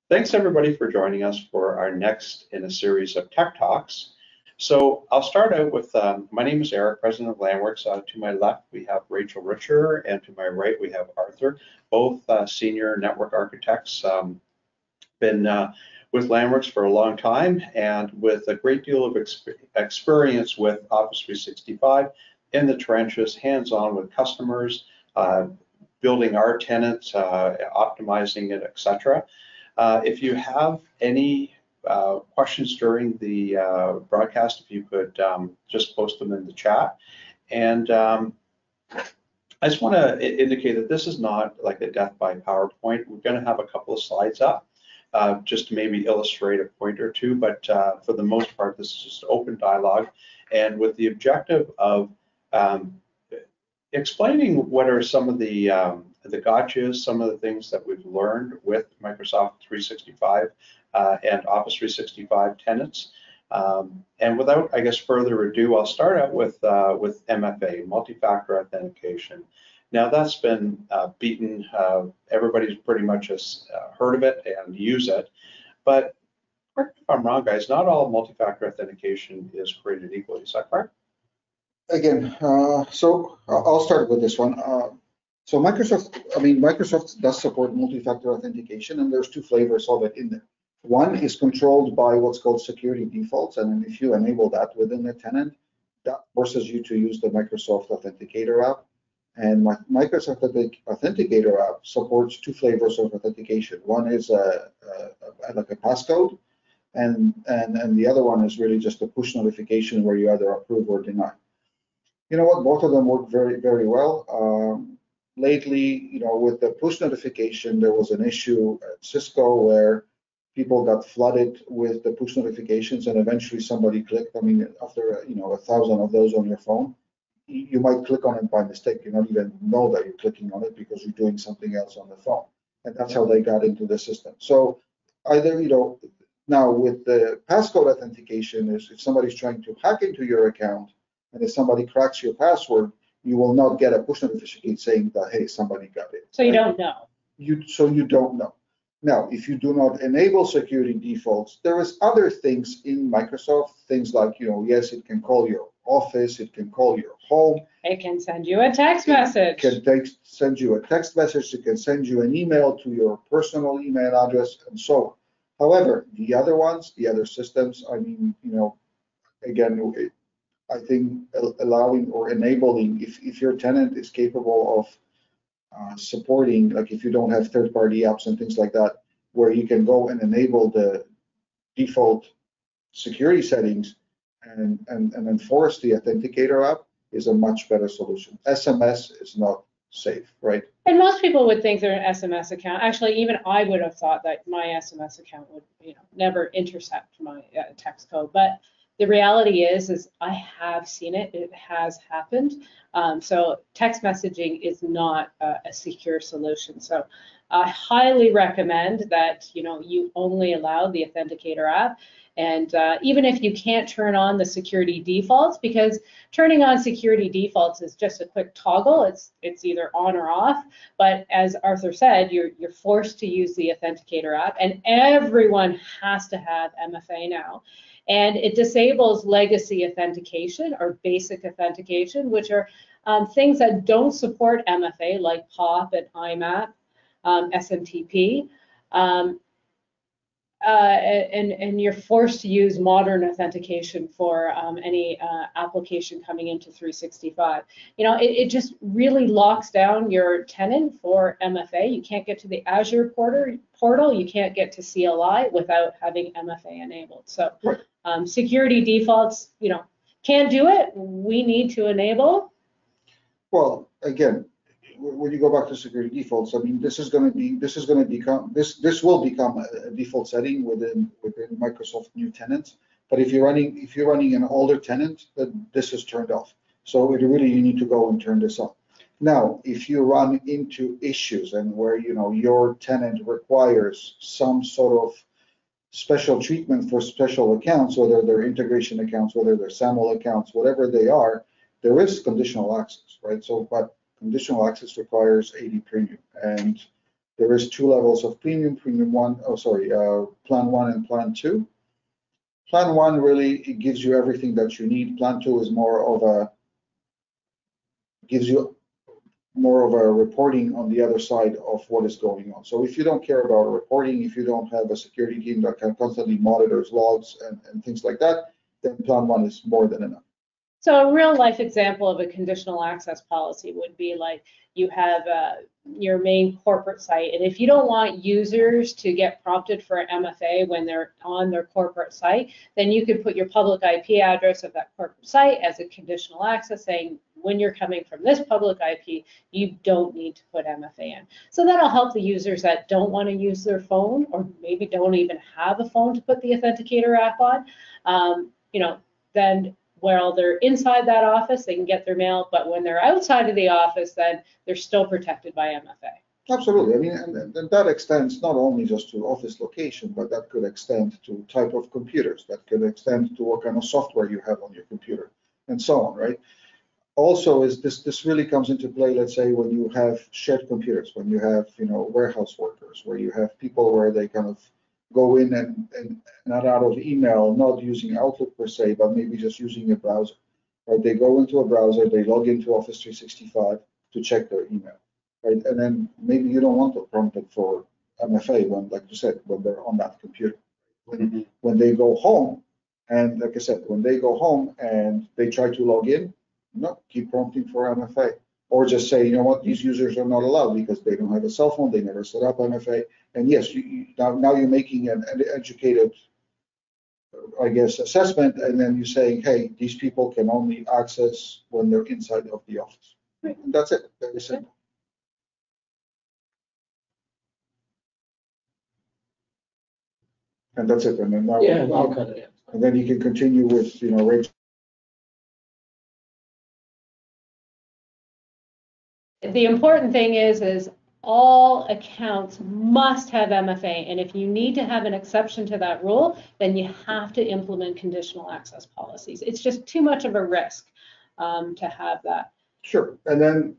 Thanks everybody for joining us for our next in a series of Tech Talks. So I'll start out with, my name is Eric, President of Landworks. To my left, we have Rachel Richer, and to my right, we have Arthur, both senior network architects, been with Landworks for a long time and with a great deal of experience with Office 365 in the trenches, hands-on with customers, building our tenants, optimizing it, etc. If you have any questions during the broadcast, if you could just post them in the chat. And I just want to indicate that this is not like a death by PowerPoint. We're going to have a couple of slides up just to maybe illustrate a point or two, but for the most part, this is just open dialogue, and with the objective of explaining what are some of the gotchas, some of the things that we've learned with Microsoft 365 and Office 365 tenants. And without, I guess, further ado, I'll start out with MFA, multi-factor authentication. Now that's been beaten. Everybody's pretty much has heard of it and use it. But correct me if I'm wrong, guys, not all multi-factor authentication is created equally. Is that correct? Again, so I'll start with this one. So Microsoft does support multi-factor authentication, and there's two flavors of it in there. One is controlled by what's called security defaults, and if you enable that within the tenant, that forces you to use the Microsoft Authenticator app. And Microsoft Authenticator app supports two flavors of authentication. One is like a passcode, and the other one is really just a push notification where you either approve or deny. You know what? Both of them work very, very well. Lately, with the push notification, there was an issue at Cisco where people got flooded with the push notifications, and eventually somebody clicked. I mean, after 1,000 of those on your phone, you might click on it by mistake. You don't even know that you're clicking on it because you're doing something else on the phone, and that's how they got into the system. So either now with the passcode authentication, is if somebody's trying to hack into your account, and if somebody cracks your password, you will not get a push notification saying that, hey, somebody got it. So you don't know. So you don't know. Now, if you do not enable security defaults, there is other things in Microsoft, things like, yes, it can call your office, it can call your home. It can send you a text message. It can send you a text message. It can send you an email to your personal email address and so on. However, the other ones, the other systems, I mean, again, I think allowing or enabling, if your tenant is capable of supporting, like if you don't have third-party apps and things like that, where you can go and enable the default security settings and enforce the Authenticator app, is a much better solution. SMS is not safe, right? And most people would think they're an SMS account. Actually, even I would have thought that my SMS account would, never intercept my text code. But the reality is I have seen it. It has happened. So text messaging is not a secure solution. So I highly recommend that you only allow the Authenticator app. And even if you can't turn on the security defaults, because turning on security defaults is just a quick toggle. It's either on or off. But as Arthur said, you're forced to use the Authenticator app, and everyone has to have MFA now. And it disables legacy authentication or basic authentication, which are things that don't support MFA, like POP and IMAP, SMTP. And you're forced to use modern authentication for any application coming into 365. It just really locks down your tenant for MFA. You can't get to the Azure portal. You can't get to CLI without having MFA enabled. So security defaults, can't do it. We need to enable. Well, again, when you go back to security defaults, I mean, this will become a default setting within Microsoft new tenants. But if you're running an older tenant, this is turned off. So you need to go and turn this on. Now, if you run into issues and where your tenant requires some sort of special treatment for special accounts, whether they're integration accounts, whether they're SAML accounts, whatever they are, there is conditional access, right? So, but conditional access requires 80 premium, and There is 2 levels of premium, plan 1 and plan 2. Plan 1 really, it gives you everything that you need. Plan 2 is gives you more of a reporting on the other side of what is going on. So if you don't care about reporting, if you don't have a security team that can constantly monitors logs and things like that, then plan 1 is more than enough. So a real life example of a conditional access policy would be like you have your main corporate site, and if you don't want users to get prompted for MFA when they're on their corporate site, then you could put your public IP address of that corporate site as a conditional access, saying when you're coming from this public IP, you don't need to put MFA in. So that'll help the users that don't want to use their phone, or maybe don't even have a phone to put the authenticator app on. Then while they're inside that office, they can get their mail, but when they're outside of the office, then they're still protected by MFA. Absolutely. I mean, and that extends not only just to office location, but that could extend to type of computers, that could extend to what kind of software you have on your computer, and so on, right? Also, this really comes into play, let's say, when you have shared computers, when you have, warehouse workers, where you have people where they kind of go in and not out of email, not using Outlook per se, but maybe just using a browser. Right? They go into a browser, they log into Office 365 to check their email, right? And then maybe you don't want to prompt it for MFA when, like you said, when they're on that computer. When they go home, and like I said, when they go home and they try to log in, no, keep prompting for MFA. Or just say, you know what, these users are not allowed because they don't have a cell phone, they never set up MFA. And yes, now you're making an educated, I guess, assessment, and then you're saying, hey, these people can only access when they're inside of the office. And that's it, very simple. And that's it. And then now, and then you can continue with, Rachel. The important thing is all accounts must have MFA, and if you need to have an exception to that rule, then you have to implement conditional access policies. It's just too much of a risk to have that. Sure, and then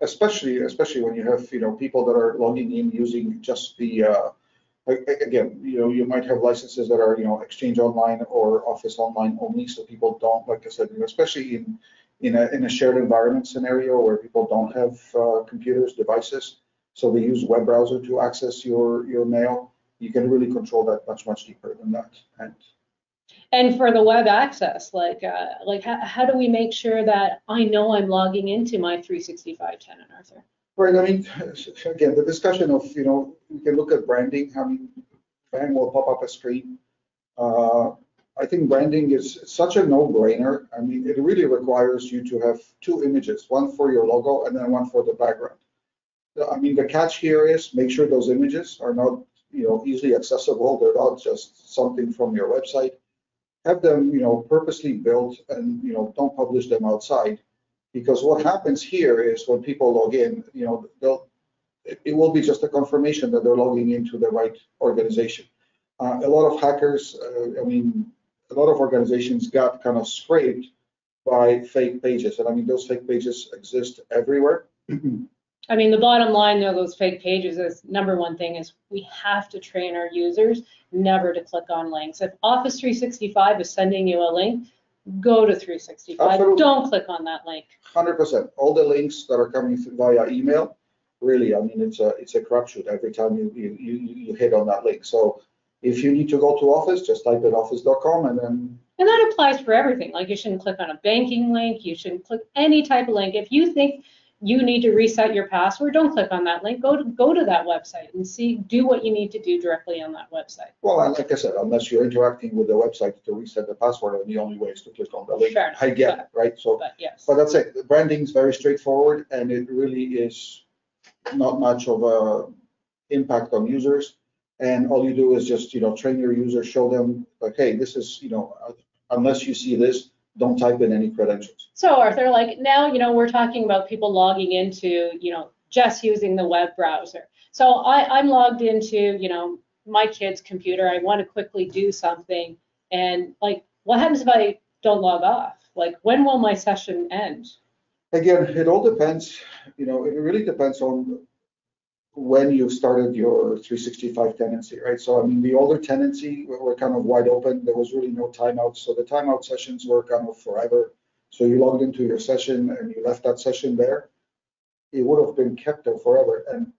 especially when you have people that are logging in using just the again, you might have licenses that are Exchange Online or Office Online only, so people don't, like I said, especially in a shared environment scenario where people don't have computers, devices, so they use web browser to access your mail. You can really control that much deeper than that. And for the web access, how do we make sure that I know I'm logging into my 365 tenant, Arthur? Right. I mean, again, the discussion of we can look at branding. I mean, brand will pop up a screen. I think branding is such a no-brainer. I mean, it really requires you to have 2 images, one for your logo and then one for the background. I mean, the catch here is make sure those images are not, easily accessible. They're not just something from your website. Have them, purposely built, and, don't publish them outside. Because what happens here is when people log in, it will be just a confirmation that they're logging into the right organization. A lot of hackers, a lot of organizations got kind of scraped by fake pages. And I mean, those fake pages exist everywhere. I mean, the bottom line though, those fake pages is number one thing is we have to train our users never to click on links. If Office 365 is sending you a link, go to 365. Absolutely. Don't click on that link. 100%. All the links that are coming through via email, really, I mean, it's a crapshoot every time you hit on that link. So if you need to go to Office, just type in office.com and then. And that applies for everything. Like you shouldn't click on a banking link. You shouldn't click any type of link. If you think you need to reset your password, don't click on that link. Go to that website and do what you need to do directly on that website. Well, like I said, unless you're interacting with the website to reset the password, and the only way is to click on the link. Sure, I get it, right? So, yes. But that's it. The branding is very straightforward, and it really is not much of a impact on users. And all you do is just train your users, show them like, hey, this is unless you see this, don't type in any credentials. So Arthur, like now, we're talking about people logging into, just using the web browser. So I'm logged into, my kid's computer. I want to quickly do something. And like, what happens if I don't log off? Like, when will my session end? Again, it all depends. It really depends on when you started your 365 tenancy, right? So I mean, the older tenancy were kind of wide open. There was really no timeouts. So the timeout sessions were kind of forever. So you logged into your session and you left that session there. It would have been kept there forever. And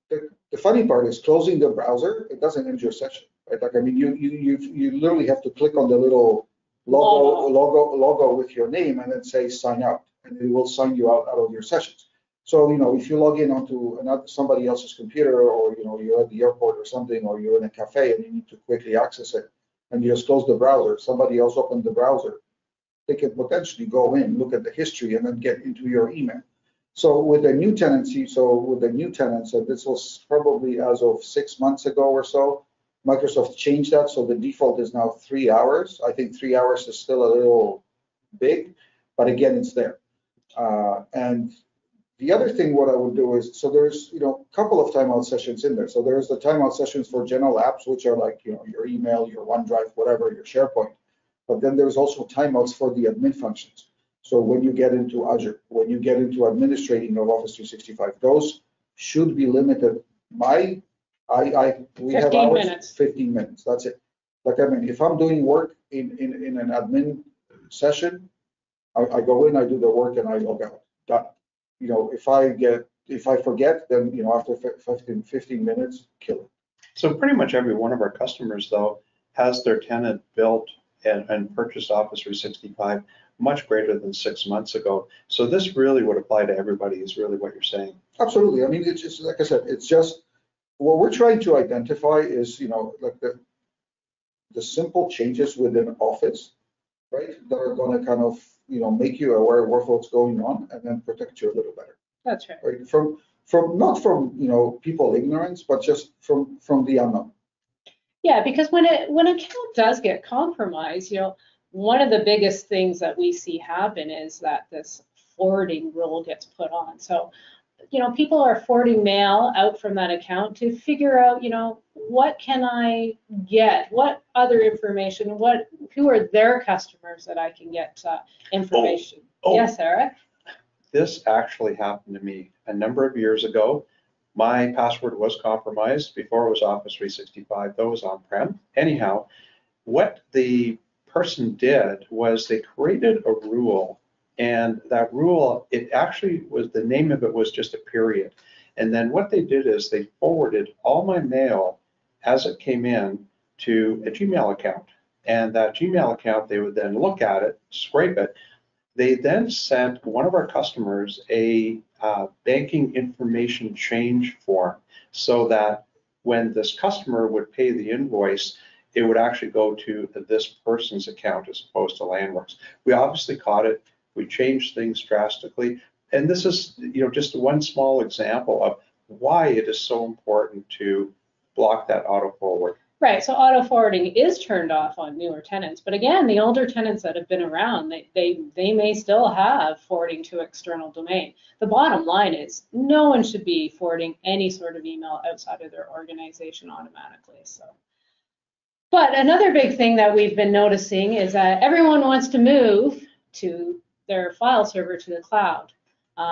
the funny part is closing the browser, it doesn't end your session, right? Like, I mean, you literally have to click on the little logo with your name and then say sign out, and it will sign you out of your sessions. So, you know, if you log in onto somebody else's computer, or, you know, you're at the airport or something, or you're in a cafe and you need to quickly access it, and you just close the browser, somebody else opened the browser, they can potentially go in, look at the history, and then get into your email. So with the new tenants, and this was probably as of 6 months ago or so, Microsoft changed that. So the default is now 3 hours. I think 3 hours is still a little big, but again, it's there. And the other thing, what I would do is, so there's, you know, a couple of timeout sessions in there. So there's the timeout sessions for general apps, which are like, you know, your email, your OneDrive, whatever, your SharePoint. But then there's also timeouts for the admin functions. So when you get into Azure, when you get into administrating of Office 365, those should be limited. We have 15 minutes. 15 minutes. That's it. Like, I mean, if I'm doing work in an admin session, I go in, I do the work, and I log out. Done. You know, if I forget, then, you know, after 15 minutes, kill it. So pretty much every one of our customers, though, has their tenant built and purchased Office 365 much greater than 6 months ago. So this really would apply to everybody, is really what you're saying. Absolutely. I mean, it's just, like I said, it's just what we're trying to identify is, you know, like the simple changes within Office, right, that are going to kind of, you know, make you aware of what's going on and then protect you a little better. That's right. Right? From not from, you know, people ignorance, but just from the unknown. Yeah, because when an account does get compromised, you know, one of the biggest things that we see happen is that this forwarding rule gets put on. So, you know, people are forwarding mail out from that account to figure out, you know, what can I get? What other information? Who are their customers that I can get information? Yes, Eric? This actually happened to me a number of years ago. My password was compromised before it was Office 365, though it was on-prem. Anyhow, what the person did was they created a rule, and that rule, it actually was, the name of it was just a period. And then what they did is they forwarded all my mail as it came in to a Gmail account. And that Gmail account, they would then look at it, scrape it. They then sent one of our customers a banking information change form, so that when this customer would pay the invoice, it would actually go to this person's account as opposed to Landworks. We obviously caught it. We changed things drastically. And this is, you know, just one small example of why it is so important to block that auto forward. Right, so auto forwarding is turned off on newer tenants, but again, the older tenants that have been around, they may still have forwarding to external domain. The bottom line is no one should be forwarding any sort of email outside of their organization automatically. So, but another big thing that we've been noticing is that everyone wants to move to their file server to the cloud.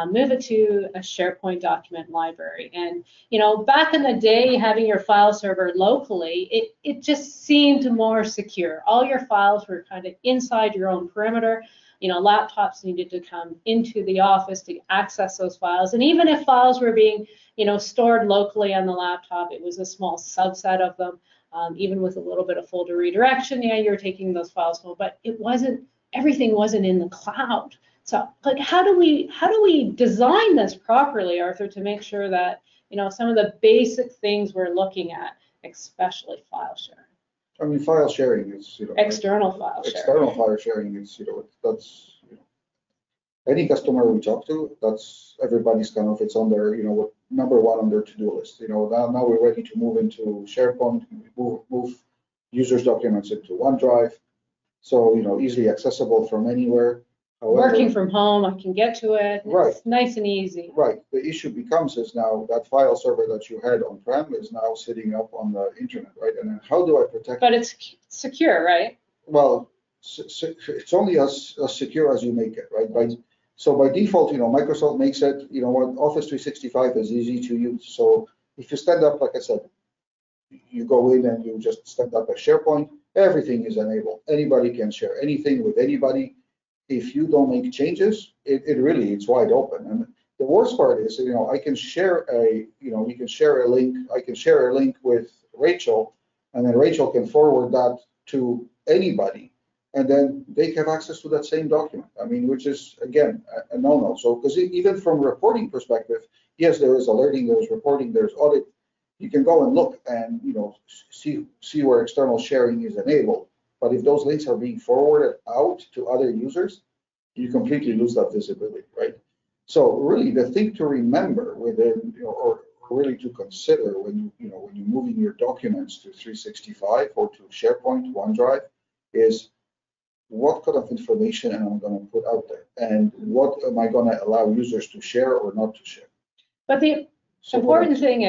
Move it to a SharePoint document library. And, you know, back in the day, having your file server locally, it just seemed more secure. All your files were kind of inside your own perimeter. You know, laptops needed to come into the office to access those files. And even if files were being, you know, stored locally on the laptop, it was a small subset of them. Even with a little bit of folder redirection, yeah, you're taking those files home, but everything wasn't in the cloud. So, like, how do we design this properly, Arthur, to make sure that, you know, some of the basic things we're looking at, especially file sharing? I mean, file sharing is, you know, external file sharing. External file sharing is, you know, that's, you know, any customer we talk to, that's everybody's kind of, it's on their, you know, number one on their to-do list. You know, now we're ready to move into SharePoint, move users' documents into OneDrive, so, you know, easily accessible from anywhere. However, working from home, I can get to it. Right. It's nice and easy. Right. The issue becomes is now that file server that you had on-prem is now sitting up on the internet, right? And then how do I protect But it's secure, right? Well, it's only as secure as you make it, right? So by default, Microsoft makes it, what Office 365 is easy to use. So if you stand up, like I said, you go in and you just stand up a SharePoint, everything is enabled. Anybody can share anything with anybody. If you don't make changes, it's wide open. And the worst part is, I can share we can share a link. I can share a link with Rachel, and then Rachel can forward that to anybody, and then they have access to that same document. I mean, which is again a no-no. So, because even from a reporting perspective, yes, there is alerting, there's reporting, there's audit. You can go and look and see where external sharing is enabled. But if those links are being forwarded out to other users, you completely lose that visibility, right? So really, the thing to remember within, or really to consider when you're moving your documents to 365 or to SharePoint, OneDrive, is what kind of information am I going to put out there, and what am I going to allow users to share or not to share? But the important thing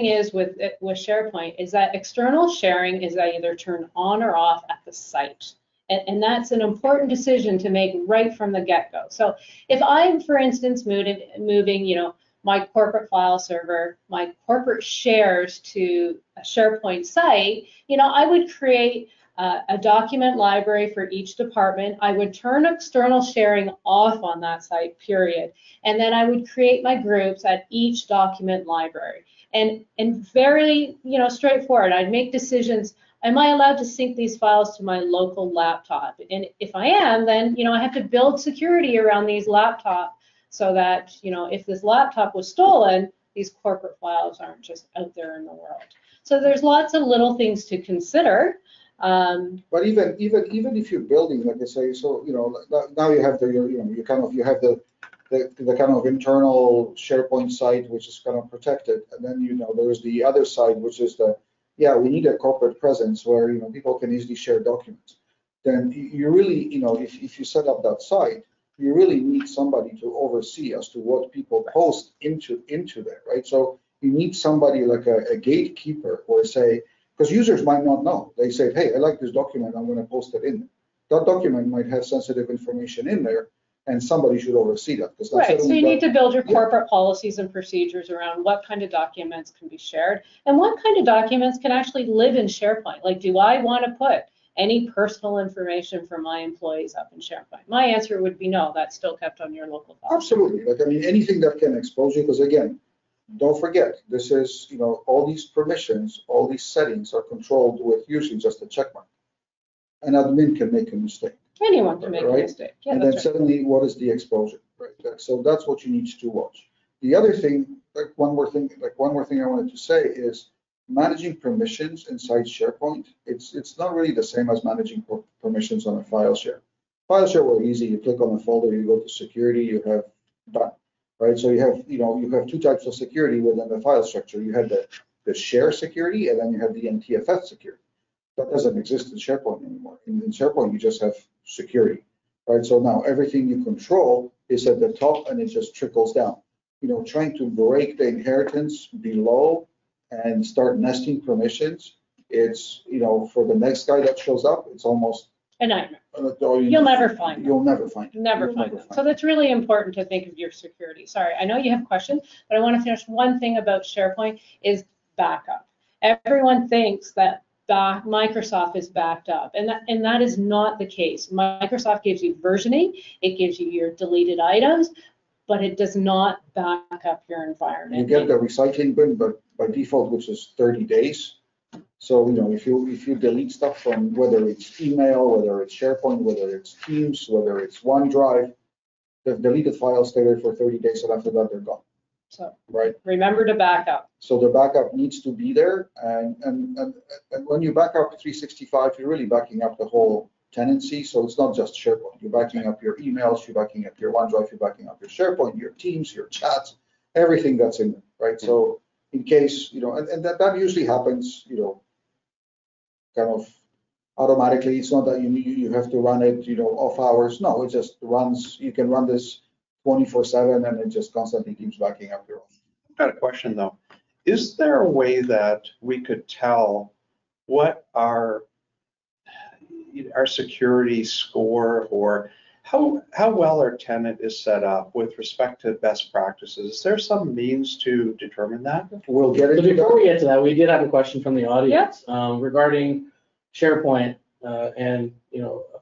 is with SharePoint is that external sharing is either turned on or off at the site. And that's an important decision to make right from the get-go. So if I'm, for instance, moving, my corporate file server, my corporate shares to a SharePoint site, I would create a document library for each department. I would turn external sharing off on that site, period. And then I would create my groups at each document library. And very, straightforward, I'd make decisions. Am I allowed to sync these files to my local laptop? And if I am, then, I have to build security around these laptops so that, if this laptop was stolen, these corporate files aren't just out there in the world. So there's lots of little things to consider. But even if you're building, like I say, so now you have you have the kind of internal SharePoint site which is kind of protected, and then there's the other side which is we need a corporate presence where people can easily share documents. Then you really if you set up that site, you really need somebody to oversee as to what people post into there, right? So you need somebody like a gatekeeper, or say, because users might not know. They say, hey, I like this document, I'm going to post it in. That document might have sensitive information in there, and somebody should oversee that. Right, so you need to build your corporate policies and procedures around what kind of documents can be shared and what kind of documents can actually live in SharePoint. Like, do I want to put any personal information for my employees up in SharePoint? My answer would be no, that's still kept on your local file. Absolutely, anything that can expose you, because again, don't forget, this is, all these permissions, all these settings are controlled with usually just a checkmark. An admin can make a mistake. Anyone can make a mistake. Yeah, and then suddenly, what is the exposure? Right. So that's what you need to watch. The other thing, one more thing I wanted to say is managing permissions inside SharePoint. It's not really the same as managing permissions on a file share. File share were easy. You click on a folder, you go to security, you have done. Right, so you have two types of security within the file structure. You have the share security, and then you have the NTFS security. That doesn't exist in SharePoint anymore. In SharePoint, you just have security, right? So now everything you control is at the top, and it just trickles down. Trying to break the inheritance below and start nesting permissions, it's for the next guy that shows up, it's almost a nightmare. You'll never find them. You'll never find them. Never find them. So that's really important to think of your security. Sorry, I know you have questions, but I want to finish one thing about SharePoint is backup. Everyone thinks that Microsoft is backed up, and that is not the case. Microsoft gives you versioning, it gives you your deleted items, but it does not back up your environment. You get the recycling bin, but by default, which is 30 days. So if you delete stuff from whether it's email, whether it's SharePoint, whether it's Teams, whether it's OneDrive, the deleted files stay there for 30 days, and after that they're gone. So right. Remember to back up. So the backup needs to be there, and when you back up 365, you're really backing up the whole tenancy. So it's not just SharePoint. You're backing up your emails, you're backing up your OneDrive, you're backing up your SharePoint, your Teams, your chats, everything that's in there, right? Mm-hmm. So in case and that usually happens, kind of automatically. It's not that you have to run it, off hours. No, it just runs. You can run this 24/7, and it just constantly keeps backing up your own. I've got a question though. Is there a way that we could tell what our security score, or How well our tenant is set up with respect to best practices? Is there some means to determine that? We'll get So into before we that. get to that, we did have a question from the audience regarding SharePoint and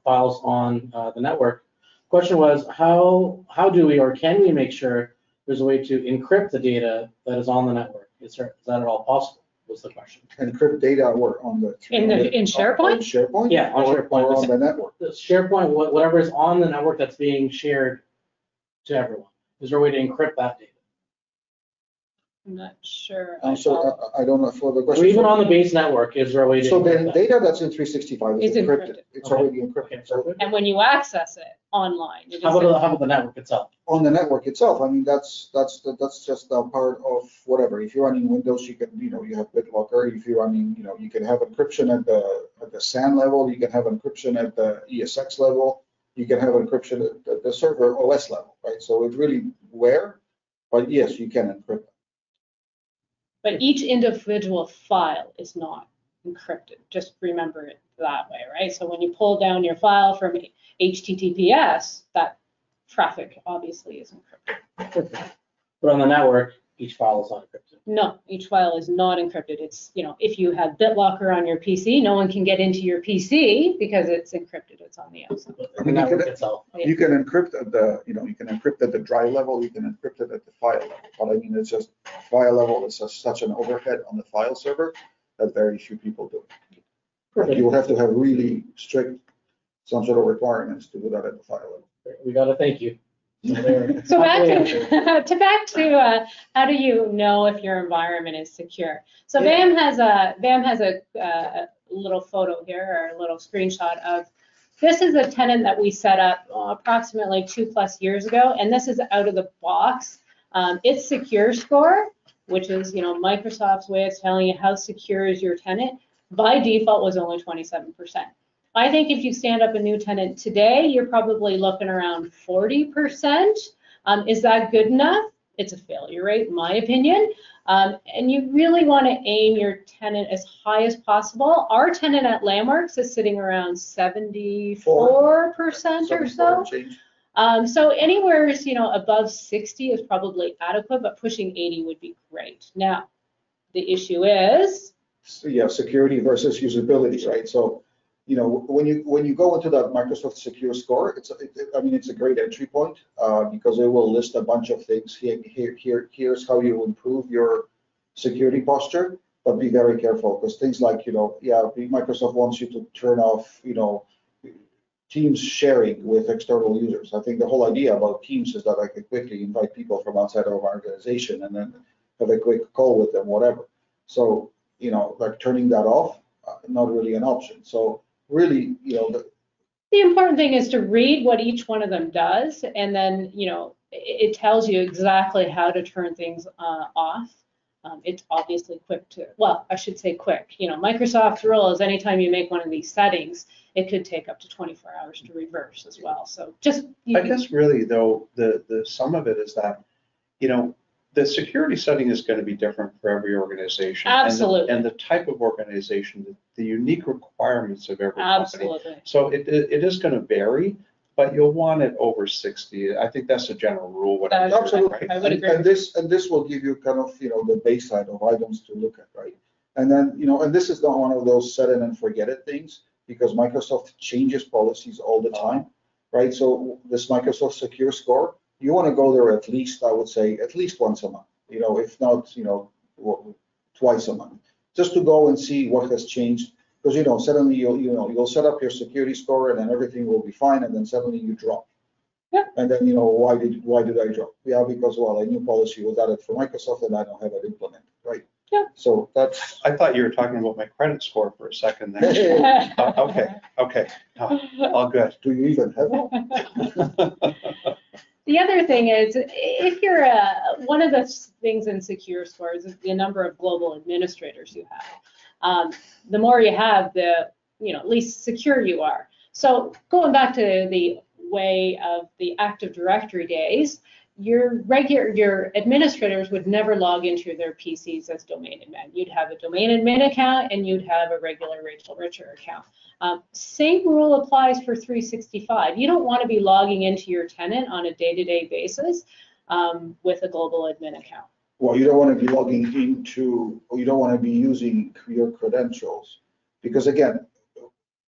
files on the network. Question was how do we or can we make sure there's a way to encrypt the data that is on the network? Is that at all possible? Was the question. Encrypt data or on the In SharePoint? On SharePoint? Yeah, on SharePoint. Or on the network. The SharePoint, whatever is on the network that's being shared to everyone. Is there a way to encrypt that data? I'm not sure. So I don't know for the Or question. even on the base network, is there a way to So encrypt the that? data that's in 365 is It's encrypted. encrypted. It's Okay. already encrypted. Okay, So perfect. And when you access it online, it is How about the network itself? on the network itself, I mean, that's just a part of whatever. If you're running Windows, you can, you have BitLocker. If you're running, you can have encryption at the SAN level. You can have encryption at the ESX level. You can have encryption at the server OS level, right? So it's really where, but yes, you can encrypt. But each individual file is not encrypted. Just remember it that way, right? So when you pull down your file from HTTPS, that traffic obviously is encrypted. But on the network, each file is not encrypted. No, each file is not encrypted. It's, if you have BitLocker on your PC, no one can get into your PC because it's encrypted. It's on the outside. But I the mean, you network can- itself. You can encrypt at the, you can encrypt at the drive level. You can encrypt it at the file level. But I mean, it's just file level is such an overhead on the file server that very few people do. Like, you will have to have really strict some sort of requirements to do that at the file level. We got to thank you. So back to how do you know if your environment is secure? So Yeah. BAM has a little photo here, or a little screenshot of, this is a tenant that we set up approximately 2+ years ago, and this is out of the box. It's Secure Score, which is Microsoft's way of telling you how secure is your tenant. By default was only 27%. I think if you stand up a new tenant today, you're probably looking around 40%. Is that good enough? It's a failure rate, in my opinion. And you really want to aim your tenant as high as possible. Our tenant at Landmarks is sitting around 74% or so. So anywhere above 60 is probably adequate, but pushing 80 would be great. Now, the issue is? Yeah, security versus usability, right? So, when you go into that Microsoft Secure Score, it's a great entry point because it will list a bunch of things. Here's how you improve your security posture, but be very careful because things like, Microsoft wants you to turn off, Teams sharing with external users. I think the whole idea about Teams is that I can quickly invite people from outside of our organization and then have a quick call with them, whatever. So, like turning that off, not really an option. So really, the important thing is to read what each one of them does, and then, it tells you exactly how to turn things off. It's obviously I should say quick. Microsoft's rule is anytime you make one of these settings, it could take up to 24 hours to reverse as well. So just. I guess really though, the sum of it is that, the security setting is going to be different for every organization. Absolutely. And the type of organization, the unique requirements of every Absolutely. company. So it is going to vary, but you'll want it over 60. I think that's a general rule. absolutely. I would agree. And this will give you kind of, the baseline of items to look at, right? And then, and this is not one of those set it and forget it things because Microsoft changes policies all the time, right? So this Microsoft Secure Score, you want to go there at least, I would say, at least once a month, if not, twice a month, just to go and see what has changed. Because, suddenly you'll set up your security score and then everything will be fine. And then suddenly you drop. Yeah. And then, why did I drop? Yeah, because, a new policy was added for Microsoft and I don't have it implemented, right? Yeah. So that's. I thought you were talking about my credit score for a second there. Okay. All good. Do you even have one? The other thing is, if you're one of the things in Secure Score is the number of global administrators you have. The more you have, the least secure you are. So going back to the way of the Active Directory days, your administrators would never log into their PCs as domain admin. You'd have a domain admin account and you'd have a regular Rachel Richer account. Same rule applies for 365. You don't want to be logging into your tenant on a day-to-day basis with a global admin account. Well, you don't want to be logging into, or you don't want to be using your credentials, because again,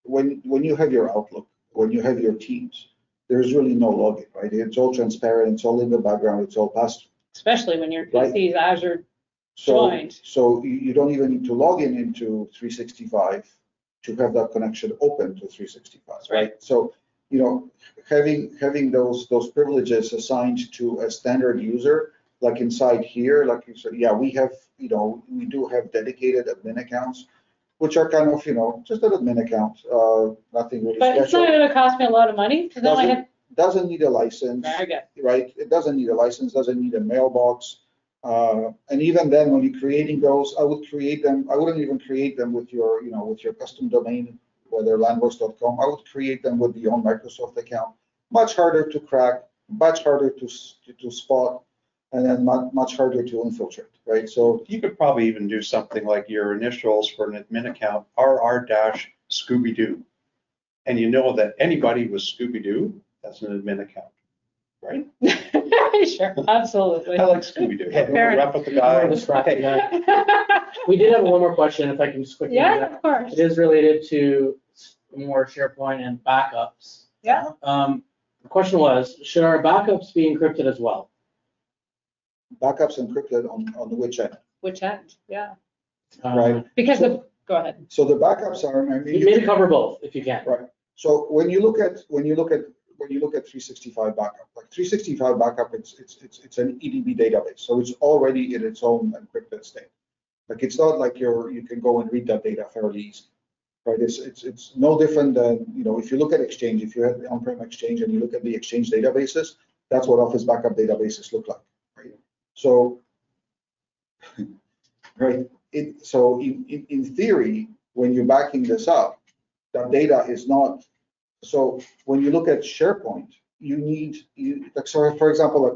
when you have your Outlook, when you have your Teams, there's really no login, right? It's all transparent, it's all in the background, it's all passed. Especially when your PC is Azure joined. So you don't even need to log into 365 to have that connection open to 365, right? So, you know, having those privileges assigned to a standard user, like inside here, like you said, yeah, we have, you know, we do have dedicated admin accounts, which are kind of, you know, just an admin account, nothing really But special. it's not going to cost me a lot of money because now I have. Doesn't need a license, right? It doesn't need a license, doesn't need a mailbox. And even then, when you're creating those, I would create them. I wouldn't even create them with your, you know, with your custom domain, whether landworks.com. I would create them with the own Microsoft account. Much harder to crack, much harder to spot, and then much harder to infiltrate, right? So you could probably even do something like your initials for an admin account, RR-Scooby-Doo. And you know that anybody with Scooby-Doo, that's an admin account, right? Sure, absolutely. I like Scooby-Doo. Hey, rap with the guy. We did have one more question, if I can just quickly. Yeah, of course. It is related to more SharePoint and backups. Yeah. The question was, should our backups be encrypted as well? Backups encrypted on which end? Which end? Yeah. Right. Because go ahead. So the backups are. I mean, you may cover both if you can. Right. So when you look at 365 backup, like 365 backup, it's an EDB database, so it's already in its own encrypted state. Like it's not like you can go and read that data fairly easy, right? It's no different than, you know, if you look at Exchange, if you have the on-prem Exchange and you look at the Exchange databases, that's what Office backup databases look like, right? So, right. So in theory, when you're backing this up, that data is not. So when you look at SharePoint, like, so for example, like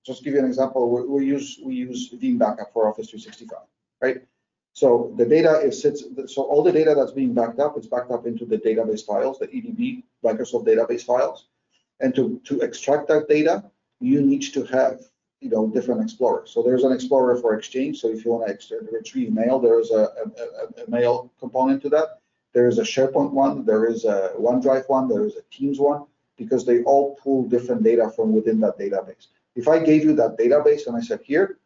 just give you an example, we use Veeam backup for Office 365, right? So the data so all the data that's being backed up, it's backed up into the database files, the EDB Microsoft database files, and to extract that data, you need to have, you know, different explorers. So there's an explorer for Exchange. So if you want to retrieve mail, there is a mail component to that. There is a SharePoint one, there is a OneDrive one, there is a Teams one, because they all pull different data from within that database. If I gave you that database and I said, here,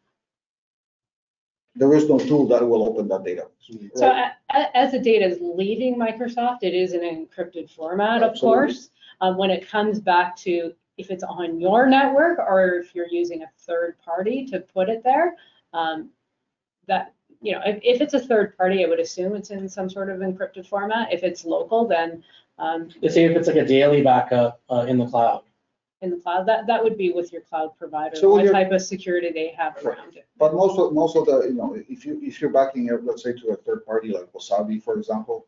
there is no tool that will open that database. So as the data is leaving Microsoft, it is an encrypted format, of course. When it comes back to if it's on your network or if you're using a third party to put it there, that, you know, if it's a third party, I would assume it's in some sort of encrypted format. If it's local, then let's say if it's like a daily backup in the cloud. In the cloud, that would be with your cloud provider. So what type of security they have around it. But most of the, you know, if you're backing up, let's say, to a third party like Wasabi, for example,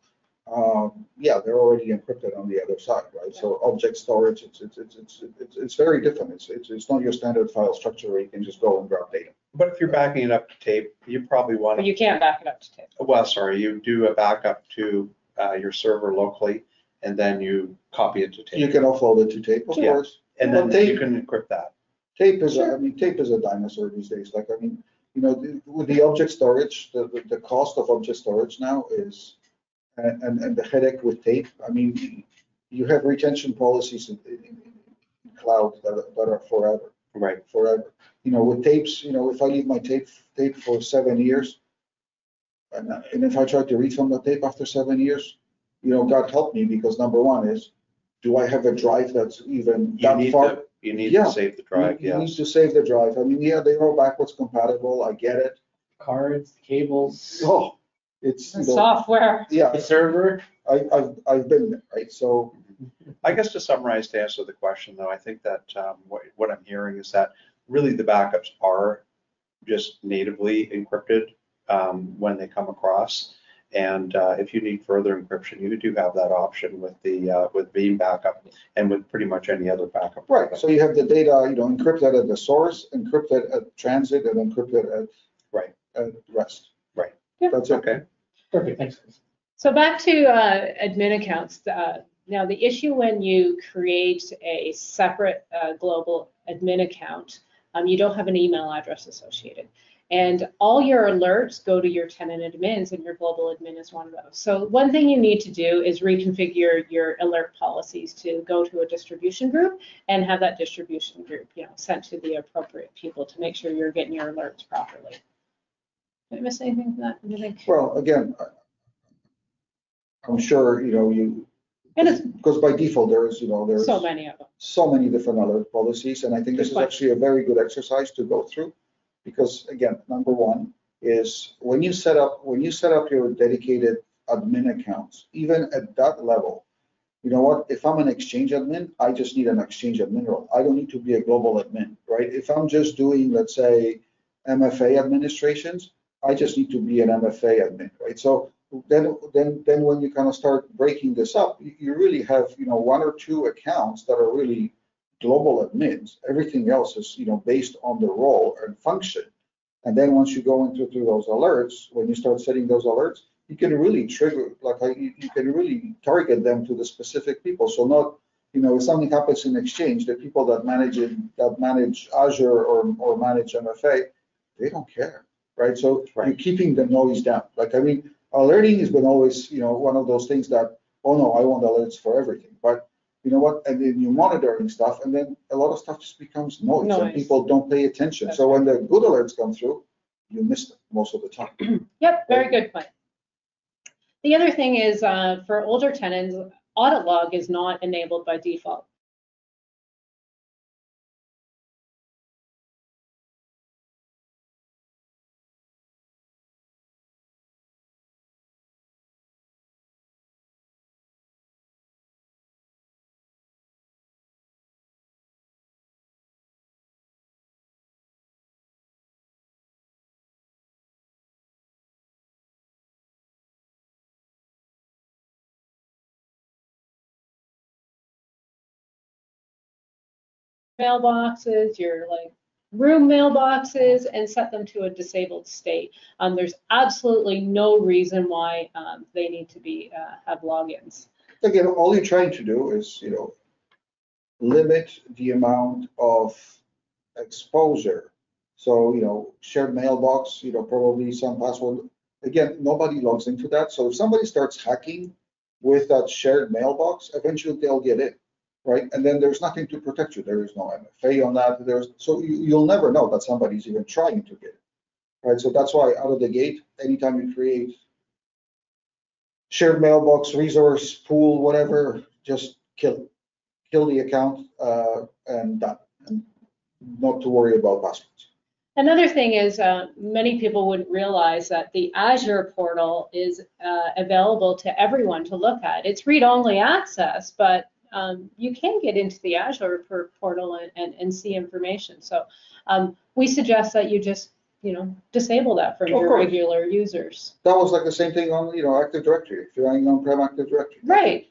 yeah, they're already encrypted on the other side, right? Yeah. So object storage, it's very different. It's not your standard file structure where you can just go and grab data. But if you're backing it up to tape, you probably want to. But you can't back it up to tape. Well, sorry, you do a backup to your server locally, and then you copy it to tape. You can offload it to tape, of course. And then you can encrypt that. Tape is, I mean, tape is a dinosaur these days. Like, I mean, you know, with the object storage, the cost of object storage now is, and the headache with tape. I mean, you have retention policies in cloud that are forever. Right. Forever. You know, with tapes, you know, if I leave my tape for 7 years, and if I try to read from the tape after 7 years, you know, God help me, because number one is, do I have a drive that's even that far? You need to save the drive, You need to save the drive. I mean, yeah, they are backwards compatible. I get it. Cards, cables. Oh, it's the software. Yeah, the server. I've been there, right? So, I guess to summarize, to answer the question, though, I think that what I'm hearing is that really the backups are just natively encrypted when they come across, And if you need further encryption, you do have that option with the with Beam backup and with pretty much any other backup. Right. product. So you have the data, encrypted at the source, encrypted at transit, and encrypted at rest. Right. Yeah. That's it. Okay. Perfect, thanks. So back to admin accounts. Now the issue when you create a separate global admin account, you don't have an email address associated. And all your alerts go to your tenant admins, and your global admin is one of those. So one thing you need to do is reconfigure your alert policies to go to a distribution group and have that distribution group, sent to the appropriate people to make sure you're getting your alerts properly. Did I miss anything from that? Anything? Well, again, I'm sure, And it's because by default there's so many of them. so many different alert policies, and I think this is actually a very good exercise to go through, because again, number one is when you set up your dedicated admin accounts, even at that level, you know what? If I'm an Exchange admin, I just need an Exchange admin role. I don't need to be a global admin, right? If I'm just doing, let's say, MFA administrations, I just need to be an MFA admin, right? So then when you kind of start breaking this up, you really have, one or two accounts that are really global admins. Everything else is, based on the role and function. And then once you go into those alerts, when you start setting those alerts, you can really trigger, you can really target them to the specific people. So not, if something happens in Exchange, the people that manage Azure or manage MFA, they don't care, right? So you're keeping the noise down. Alerting has been always, one of those things that, oh no, I want alerts for everything. But you know what? And then you're monitoring stuff, and then a lot of stuff just becomes noise. And people don't pay attention. That's so when the good alerts come through, you miss them most of the time. Yep, very good point. The other thing is for older tenants, audit log is not enabled by default. Mailboxes, your room mailboxes, and set them to a disabled state. There's absolutely no reason why they need to be have logins. Again, all you're trying to do is, limit the amount of exposure. So, shared mailbox, probably some password. Again, nobody logs into that. So if somebody starts hacking with that shared mailbox, eventually they'll get in, right? And then there's nothing to protect you. There is no MFA on that. So you'll never know that somebody's even trying to get it, right? So that's why out of the gate, anytime you create shared mailbox, resource pool, whatever, just kill the account and done, and not to worry about passwords. Another thing is many people wouldn't realize that the Azure portal is available to everyone to look at. It's read-only access, but you can get into the Azure portal and see information. So we suggest that you just disable that from your regular users. That was like the same thing on Active Directory. If you're running on-prem Active Directory, right?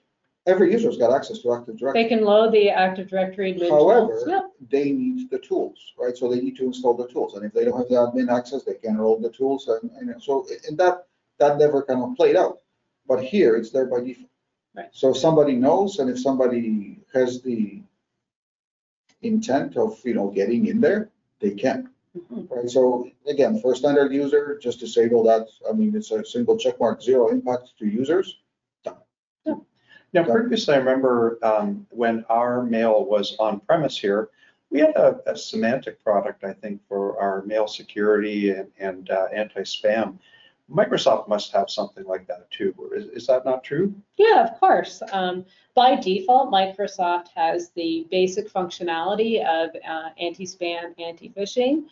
Every user's got access to Active Directory. They can load the Active Directory admin However, tools. they need the tools, right? So they need to install the tools, and if they don't have the admin access, they can't load the tools, and so that never kind of played out. But here, it's there by default. Right. So if somebody knows, and if somebody has the intent of getting in there, they can. Mm-hmm. Right. So again, for a standard user, just disable that. I mean, it's a single checkmark, zero impact to users. Done. Yeah. Now, previously, I remember when our mail was on premise here, we had a semantic product, I think, for our mail security and anti-spam. Microsoft must have something like that too. Is that not true? Yeah, of course. By default, Microsoft has the basic functionality of anti-spam, anti-phishing.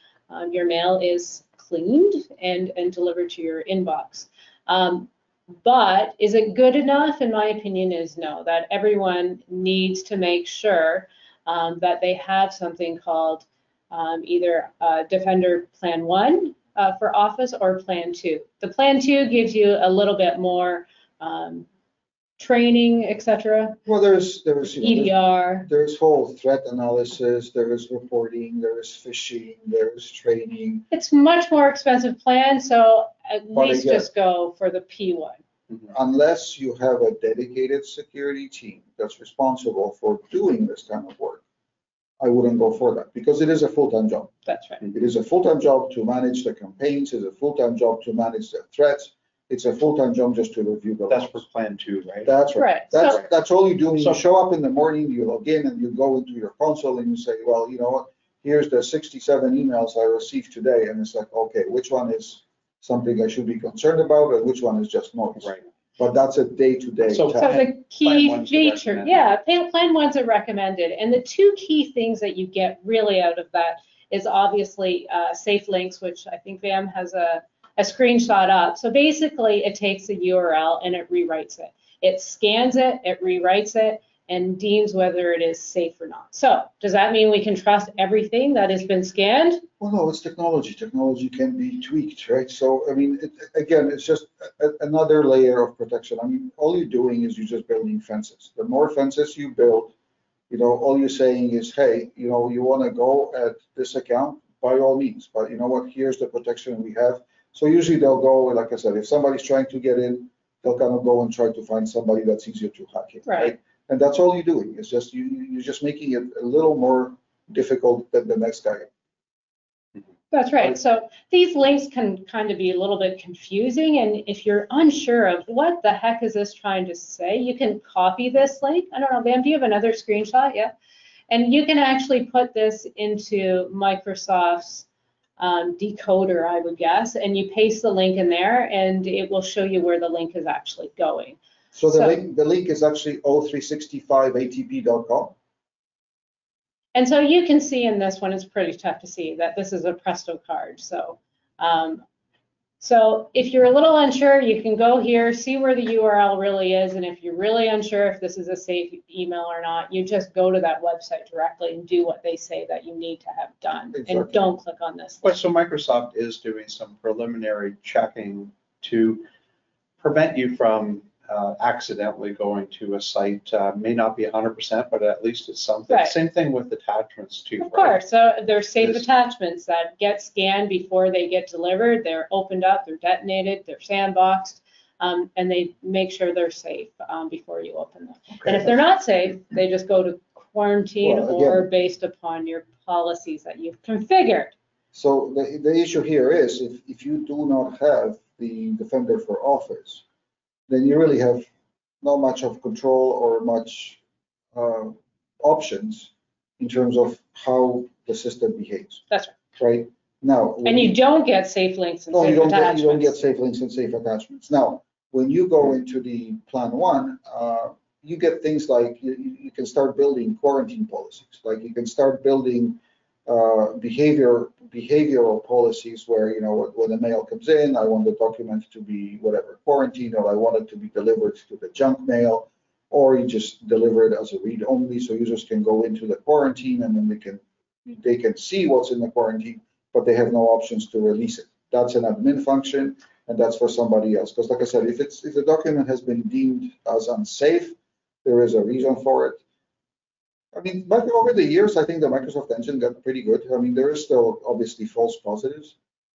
Your mail is cleaned and delivered to your inbox. But is it good enough? In my opinion, is no. That everyone needs to make sure that they have something called either Defender Plan 1 for Office or Plan 2. The Plan 2 gives you a little bit more training, etc. Well, there's EDR. There's whole threat analysis, there is reporting, there is phishing, there is training. It's much more expensive plan, so at But least again, just go for the P1. Unless you have a dedicated security team that's responsible for doing this kind of work, I wouldn't go for that because it is a full-time job. That's right. It is a full-time job to manage the campaigns, it's a full-time job to manage the threats, it's a full-time job just to review the That's logs. for Plan 2, right? That's right. Right. That's all you do. When So- you show up in the morning, you log in and you go into your console and you say, well, you know what, here's the 67 emails I received today. And it's like, okay, which one is something I should be concerned about and which one is just noise? Right. But that's a day-to-day So- So task. the Plan key ones are feature, recommended. yeah, Plan 1s are recommended. And the two key things that you get really out of that is obviously safe links, which I think VAM has a screenshot up. So basically it takes a URL and it rewrites it. It scans it, it rewrites it, and deems whether it is safe or not. So does that mean we can trust everything that has been scanned? Well, no, it's technology. Technology can be tweaked, right? So, I mean, again, it's just another layer of protection. I mean, all you're doing is you're just building fences. The more fences you build, you know, all you're saying is, hey, you know, you want to go at this account, by all means. But you know what? Here's the protection we have. So usually they'll go, like I said, if somebody's trying to get in, they'll kind of go and try to find somebody that's easier to hack in, Right. And that's all you're doing. It's just you're just making it a little more difficult than the next guy. That's right. So these links can kind of be a little bit confusing. And if you're unsure of what the heck is this trying to say, you can copy this link. I don't know, Van, do you have another screenshot? Yeah. And you can actually put this into Microsoft's decoder, I would guess, and you paste the link in there and it will show you where the link is actually going. So the link is actually o365atp.com. And so you can see in this one, it's pretty tough to see that this is a Presto card. So, so if you're a little unsure, you can go here, see where the URL really is. And if you're really unsure if this is a safe email or not, you just go to that website directly and do what they say that you need to have done. Exactly. And don't click on this. Well, so Microsoft is doing some preliminary checking to prevent you from accidentally going to a site. May not be 100%, but at least it's something. Right. Same thing with attachments too. Of course, so there's safe This- attachments that get scanned before they get delivered. They're opened up, they're detonated, they're sandboxed, and they make sure they're safe before you open them. And if they're not safe, they just go to quarantine Well, or again- based upon your policies that you've configured. So the issue here is if you do not have the Defender for Office, then you really have not much of control or much options in terms of how the system behaves. That's right. Right? Now, And you don't get safe links and no, safe you don't get attachments. safe links and safe attachments. Now, when you go into the Plan 1, you get things like you can start building quarantine policies. Like you can start building behavioral policies where, you know, when the mail comes in, I want the document to be whatever, quarantined, or I want it to be delivered to the junk mail, or you just deliver it as a read only so users can go into the quarantine and then they can see what's in the quarantine, but they have no options to release it. That's an admin function, and that's for somebody else. Because like I said, if the document has been deemed as unsafe, there is a reason for it. I mean, but over the years, I think the Microsoft engine got pretty good. I mean, there is still obviously false positives,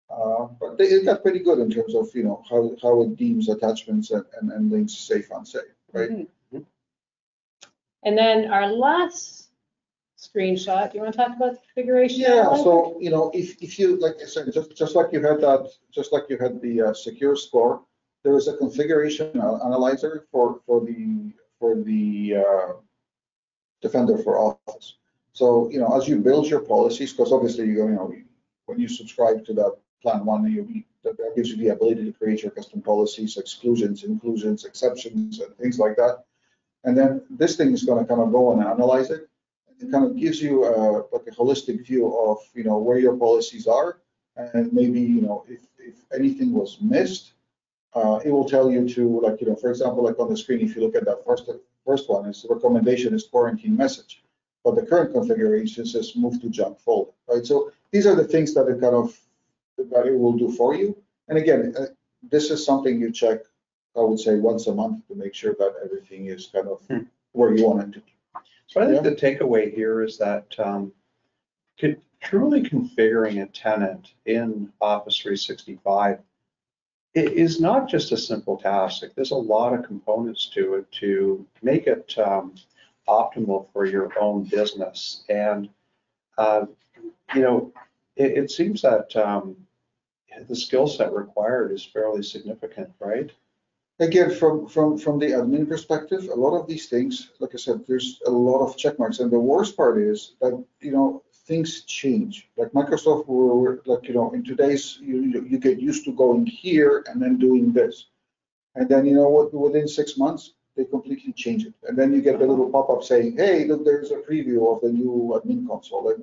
but it got pretty good in terms of, you know, how it deems attachments and links safe, unsafe, right? Mhm. And then our last screenshot, do you want to talk about the configuration? Yeah, analyzer? so, you know, if you, like I said, just like you had the secure score, there is a configuration analyzer for the Defender for Office. So, you know, as you build your policies, because obviously, you know, when you subscribe to that Plan 1, that gives you the ability to create your custom policies, exclusions, inclusions, exceptions, and things like that. And then this thing is going to kind of go and analyze it. It kind of gives you like a holistic view of, you know, where your policies are, and maybe, you know, if anything was missed, it will tell you to, like, you know, for example, like on the screen, if you look at that first one, is the recommendation is quarantine message, but the current configuration says move to junk folder, right? So these are the things that it kind of that it will do for you. And again, this is something you check, I would say, once a month to make sure that everything is kind of where you want it to be. So I think the takeaway here is that truly configuring a tenant in Office 365 it is not just a simple task. Like, there's a lot of components to it to make it optimal for your own business. And you know, it seems that the skill set required is fairly significant, right? Again, from the admin perspective, a lot of these things, like I said, there's a lot of check marks. And the worst part is that, you know, things change. Like Microsoft, like, you know, in today's, you get used to going here and then doing this. And then, you know what, within 6 months, they completely change it. And then you get the little pop-up saying, hey, look, there's a preview of the new admin console.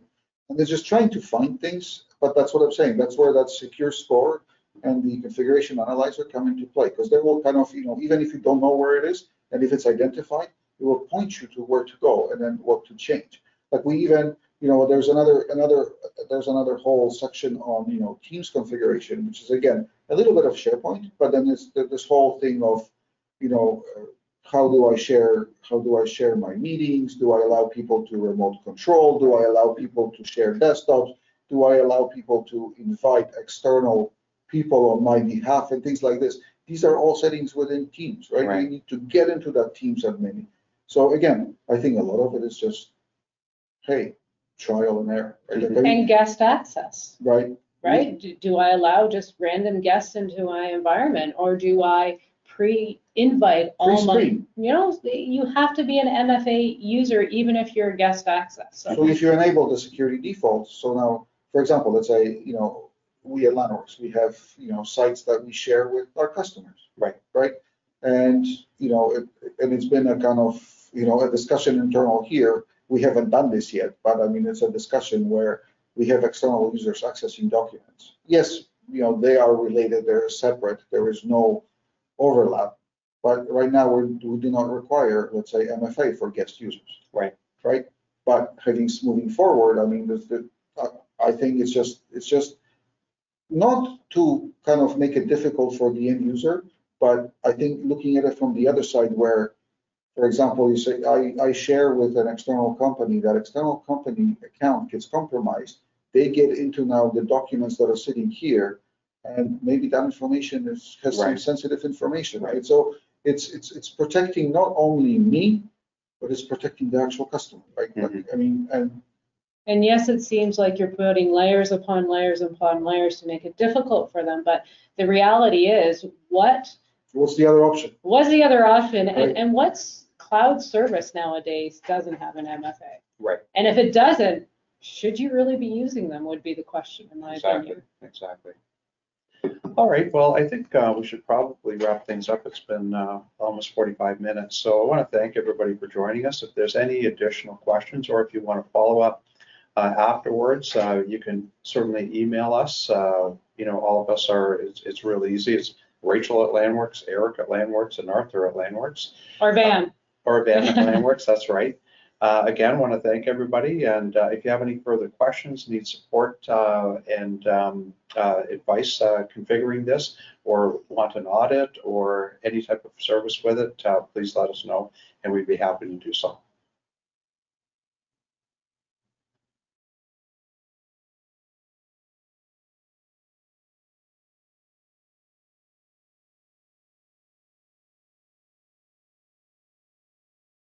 And they're just trying to find things, but that's what I'm saying. That's where that secure score and the configuration analyzer come into play, because they will kind of, you know, even if you don't know where it is, and if it's identified, it will point you to where to go and then what to change. Like we even, you know, there's another whole section on, you know, Teams configuration, which is again a little bit of SharePoint, but then it's this whole thing of, you know, how do I share my meetings? Do I allow people to remote control? Do I allow people to share desktops? Do I allow people to invite external people on my behalf and things like this? These are all settings within Teams, right? You need to get into that Teams admin. So again, I think a lot of it is just, hey, trial and error. Right? And guest access. Right. Right? Do I allow just random guests into my environment, or do I pre-invite all my, you know, you have to be an MFA user even if you're guest access. So if you enable the security defaults, so now, for example, let's say, you know, we at Landworks, we have, you know, sites that we share with our customers. Right. And, you know, it's been a kind of, you know, a discussion internal here. We haven't done this yet, but I mean, it's a discussion where we have external users accessing documents. Yes, you know, they are related, they're separate, there is no overlap, but right now we do not require, let's say, MFA for guest users. Right. But moving forward, I mean, I think it's just not to kind of make it difficult for the end user, but I think looking at it from the other side where, for example, you say, I share with an external company, that external company account gets compromised, they get into now the documents that are sitting here, and maybe that information has some sensitive information, right? So it's protecting not only me, but it's protecting the actual customer, right? I mean, and yes, it seems like you're putting layers upon layers upon layers to make it difficult for them, but the reality is, what's the other option? What's the other option? Right. And what's cloud service nowadays doesn't have an MFA? Right. And if it doesn't, should you really be using them would be the question, in my opinion. Exactly. All right, well, I think we should probably wrap things up. It's been almost 45 minutes. So I want to thank everybody for joining us. If there's any additional questions, or if you want to follow up afterwards, you can certainly email us. You know, all of us are, it's really easy. It's Rachel at Landworks, Eric at Landworks, and Arthur at Landworks. Or Van. Or Van at Landworks, that's right. Again, want to thank everybody, and if you have any further questions, need support and advice configuring this, or want an audit or any type of service with it, please let us know, and we'd be happy to do so.